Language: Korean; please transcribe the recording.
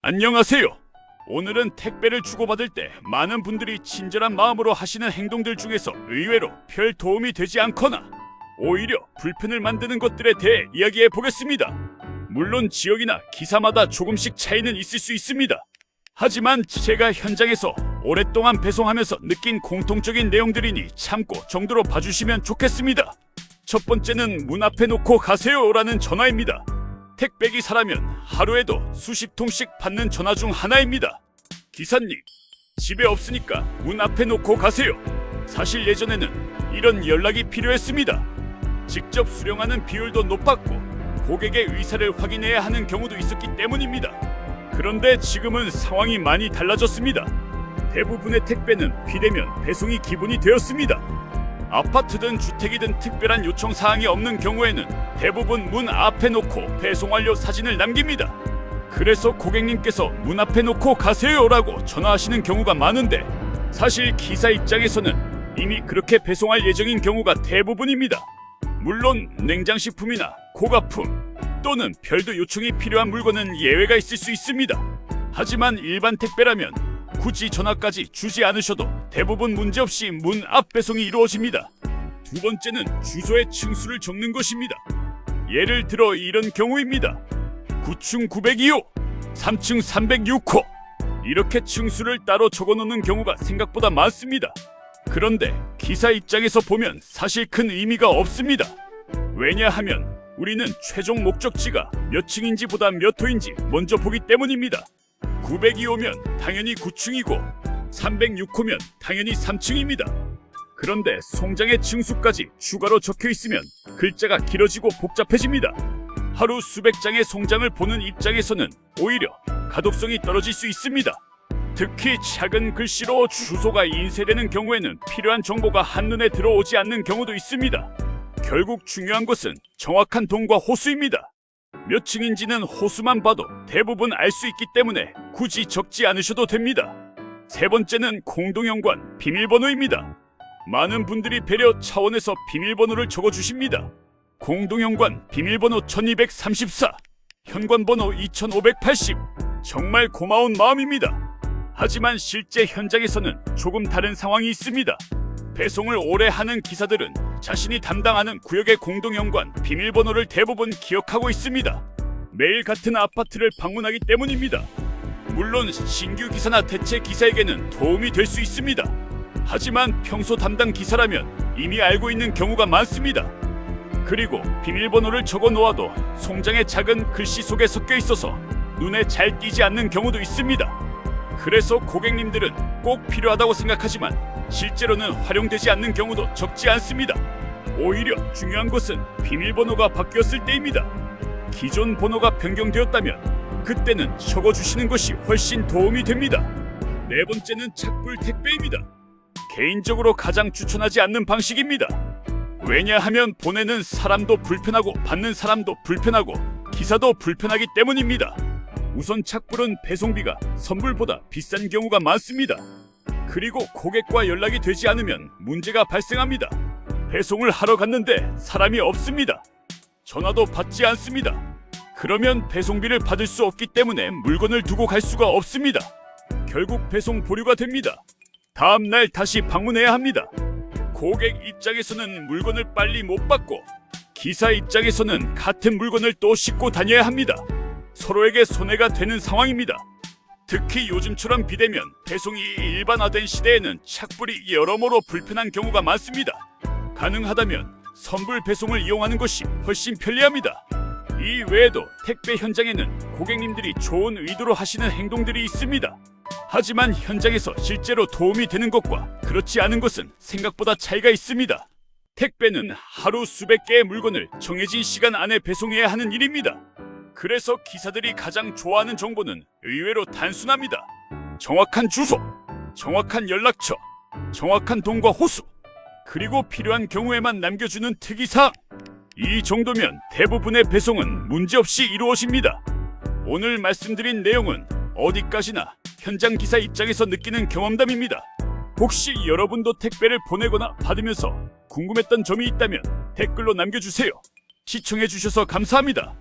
안녕하세요. 오늘은 택배를 주고받을 때 많은 분들이 친절한 마음으로 하시는 행동들 중에서 의외로 별 도움이 되지 않거나 오히려 불편을 만드는 것들에 대해 이야기해 보겠습니다. 물론 지역이나 기사마다 조금씩 차이는 있을 수 있습니다. 하지만 제가 현장에서 오랫동안 배송하면서 느낀 공통적인 내용들이니 참고 정도로 봐주시면 좋겠습니다. 첫 번째는 문 앞에 놓고 가세요라는 전화입니다. 택배기사라면 하루에도 수십 통씩 받는 전화 중 하나입니다. 기사님, 집에 없으니까 문 앞에 놓고 가세요. 사실 예전에는 이런 연락이 필요했습니다. 직접 수령하는 비율도 높았고 고객의 의사를 확인해야 하는 경우도 있었기 때문입니다. 그런데 지금은 상황이 많이 달라졌습니다. 대부분의 택배는 비대면 배송이 기본이 되었습니다. 아파트든 주택이든 특별한 요청 사항이 없는 경우에는 대부분 문 앞에 놓고 배송 완료 사진을 남깁니다. 그래서 고객님께서 문 앞에 놓고 가세요라고 전화하시는 경우가 많은데 사실 기사 입장에서는 이미 그렇게 배송할 예정인 경우가 대부분입니다. 물론 냉장식품이나 고가품 또는 별도 요청이 필요한 물건은 예외가 있을 수 있습니다. 하지만 일반 택배라면 굳이 전화까지 주지 않으셔도 대부분 문제없이 문 앞 배송이 이루어집니다. 두 번째는 주소의 층수를 적는 것입니다. 예를 들어 이런 경우입니다. 9층 902호, 3층 306호 이렇게 층수를 따로 적어놓는 경우가 생각보다 많습니다. 그런데 기사 입장에서 보면 사실 큰 의미가 없습니다. 왜냐하면 우리는 최종 목적지가 몇 층인지 보다 몇 호인지 먼저 보기 때문입니다. 902호면 당연히 9층이고 306호면 당연히 3층입니다. 그런데 송장의 층수까지 추가로 적혀 있으면 글자가 길어지고 복잡해집니다. 하루 수백 장의 송장을 보는 입장에서는 오히려 가독성이 떨어질 수 있습니다. 특히 작은 글씨로 주소가 인쇄되는 경우에는 필요한 정보가 한눈에 들어오지 않는 경우도 있습니다. 결국 중요한 것은 정확한 동과 호수입니다. 몇 층인지는 호수만 봐도 대부분 알 수 있기 때문에 굳이 적지 않으셔도 됩니다. 세 번째는 공동연관 비밀번호입니다. 많은 분들이 배려 차원에서 비밀번호를 적어주십니다. 공동연관 비밀번호 1234, 현관번호 2580 정말 고마운 마음입니다. 하지만 실제 현장에서는 조금 다른 상황이 있습니다. 배송을 오래 하는 기사들은 자신이 담당하는 구역의 공동연관 비밀번호를 대부분 기억하고 있습니다. 매일 같은 아파트를 방문하기 때문입니다. 물론 신규 기사나 대체 기사에게는 도움이 될 수 있습니다. 하지만 평소 담당 기사라면 이미 알고 있는 경우가 많습니다. 그리고 비밀번호를 적어 놓아도 송장의 작은 글씨 속에 섞여 있어서 눈에 잘 띄지 않는 경우도 있습니다. 그래서 고객님들은 꼭 필요하다고 생각하지만 실제로는 활용되지 않는 경우도 적지 않습니다. 오히려 중요한 것은 비밀번호가 바뀌었을 때입니다. 기존 번호가 변경되었다면 그때는 적어주시는 것이 훨씬 도움이 됩니다. 네 번째는 착불 택배입니다. 개인적으로 가장 추천하지 않는 방식입니다. 왜냐하면 보내는 사람도 불편하고 받는 사람도 불편하고 기사도 불편하기 때문입니다. 우선 착불은 배송비가 선불보다 비싼 경우가 많습니다. 그리고 고객과 연락이 되지 않으면 문제가 발생합니다. 배송을 하러 갔는데 사람이 없습니다. 전화도 받지 않습니다. 그러면 배송비를 받을 수 없기 때문에 물건을 두고 갈 수가 없습니다. 결국 배송 보류가 됩니다. 다음 날 다시 방문해야 합니다. 고객 입장에서는 물건을 빨리 못 받고 기사 입장에서는 같은 물건을 또 싣고 다녀야 합니다. 서로에게 손해가 되는 상황입니다. 특히 요즘처럼 비대면 배송이 일반화된 시대에는 착불이 여러모로 불편한 경우가 많습니다. 가능하다면 선불 배송을 이용하는 것이 훨씬 편리합니다. 이 외에도 택배 현장에는 고객님들이 좋은 의도로 하시는 행동들이 있습니다. 하지만 현장에서 실제로 도움이 되는 것과 그렇지 않은 것은 생각보다 차이가 있습니다. 택배는 하루 수백 개의 물건을 정해진 시간 안에 배송해야 하는 일입니다. 그래서 기사들이 가장 좋아하는 정보는 의외로 단순합니다. 정확한 주소, 정확한 연락처, 정확한 동과 호수, 그리고 필요한 경우에만 남겨주는 특이사항. 이 정도면 대부분의 배송은 문제없이 이루어집니다. 오늘 말씀드린 내용은 어디까지나 현장 기사 입장에서 느끼는 경험담입니다. 혹시 여러분도 택배를 보내거나 받으면서 궁금했던 점이 있다면 댓글로 남겨주세요. 시청해주셔서 감사합니다.